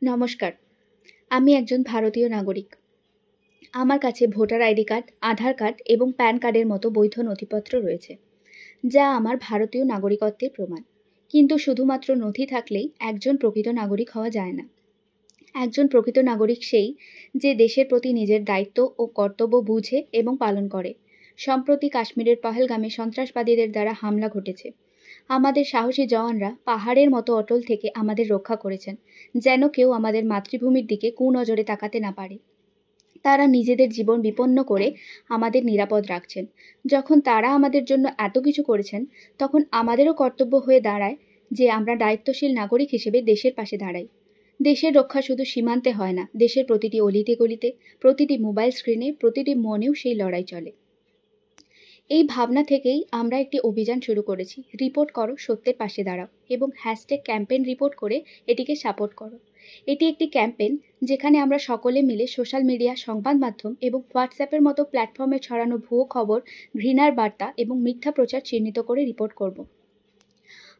নমস্কার। আমি একজন ভারতীয় নাগরিক। আমার কাছে ভোটার আইডি কার্ড, আধার কার্ড এবং প্যান কার্ডের মতো বৈধ নথিপত্র রয়েছে, যা আমার ভারতীয় নাগরিকত্বের প্রমাণ। কিন্তু শুধুমাত্র নথি থাকলেই একজন প্রকৃত নাগরিক হওয়া যায় না। একজন প্রকৃত নাগরিক সেই, যে দেশের প্রতি নিজের দায়িত্ব ও কর্তব্য বুঝে এবং পালন করে। সম্প্রতি কাশ্মীরের পহেলগামে সন্ত্রাসবাদীদের দ্বারা হামলা ঘটেছে। আমাদের সাহসী জওয়ানরা পাহাড়ের মতো অটল থেকে আমাদের রক্ষা করেছেন, যেন কেউ আমাদের মাতৃভূমির দিকে কুনজরে তাকাতে না পারে। তারা নিজেদের জীবন বিপন্ন করে আমাদের নিরাপদ রাখছেন। যখন তারা আমাদের জন্য এত কিছু করেছেন, তখন আমাদেরও কর্তব্য হয়ে দাঁড়ায় যে আমরা দায়িত্বশীল নাগরিক হিসেবে দেশের পাশে দাঁড়াই। দেশের রক্ষা শুধু সীমান্তে হয় না, দেশের প্রতিটি অলিতে গলিতে, প্রতিটি মোবাইল স্ক্রিনে, প্রতিটি মনেও সেই লড়াই চলে। এই ভাবনা থেকেই আমরা একটি অভিযান শুরু করেছি, রিপোর্ট করো, সত্যের পাশে দাঁড়াও, এবং #ক্যাম্পেইন রিপোর্ট করে এটিকে সাপোর্ট করো। এটি একটি ক্যাম্পেইন যেখানে আমরা সকলে মিলে সোশ্যাল মিডিয়া, সংবাদ মাধ্যম এবং হোয়াটসঅ্যাপের মতো প্ল্যাটফর্মে ছড়ানো ভুয়ো খবর, ঘৃণার বার্তা এবং মিথ্যা প্রচার চিহ্নিত করে রিপোর্ট করব।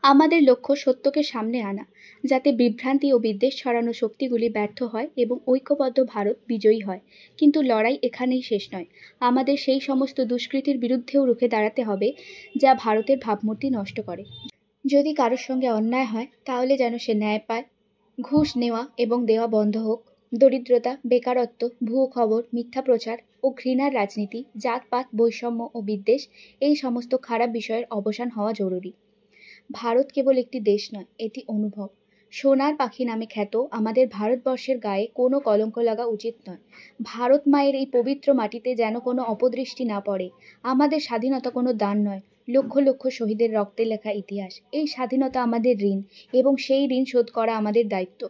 আমাদের লক্ষ্য সত্যকে সামনে আনা, যাতে বিভ্রান্তি ও বিদ্বেষ ছড়ানো শক্তিগুলি ব্যর্থ হয় এবং ঐক্যবদ্ধ ভারত বিজয়ী হয়। কিন্তু লড়াই এখানেই শেষ নয়। আমাদের সেই সমস্ত দুষ্কৃতির বিরুদ্ধেও রুখে দাঁড়াতে হবে যা ভারতের ভাবমূর্তি নষ্ট করে। যদি কারোর সঙ্গে অন্যায় হয়, তাহলে যেন সে ন্যায় পায়। ঘুষ নেওয়া এবং দেওয়া বন্ধ হোক। দরিদ্রতা, বেকারত্ব, ভুয়ো খবর, মিথ্যা প্রচার ও ঘৃণার রাজনীতি, জাতপাত, বৈষম্য ও বিদ্বেষ, এই সমস্ত খারাপ বিষয়ের অবসান হওয়া জরুরি। ভারত কেবল একটি দেশ নয়, এটি অনুভব। সোনার পাখি নামে খ্যাত আমাদের ভারতবর্ষের গায়ে কোনো কলঙ্ক লাগা উচিত নয়। ভারত মায়ের এই পবিত্র মাটিতে যেন কোনো অপদৃষ্টি না পড়ে। আমাদের স্বাধীনতা কোনো দান নয়, লক্ষ লক্ষ শহীদের রক্তে লেখা ইতিহাস। এই স্বাধীনতা আমাদের ঋণ, এবং সেই ঋণ শোধ করা আমাদের দায়িত্ব।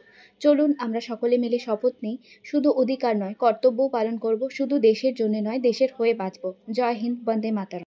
চলুন আমরা সকলে মিলে শপথ নিই, শুধু অধিকার নয়, কর্তব্যও পালন করব। শুধু দেশের জন্য নয়, দেশের হয়ে বাঁচব। জয় হিন্দ, বন্দে মাতরম।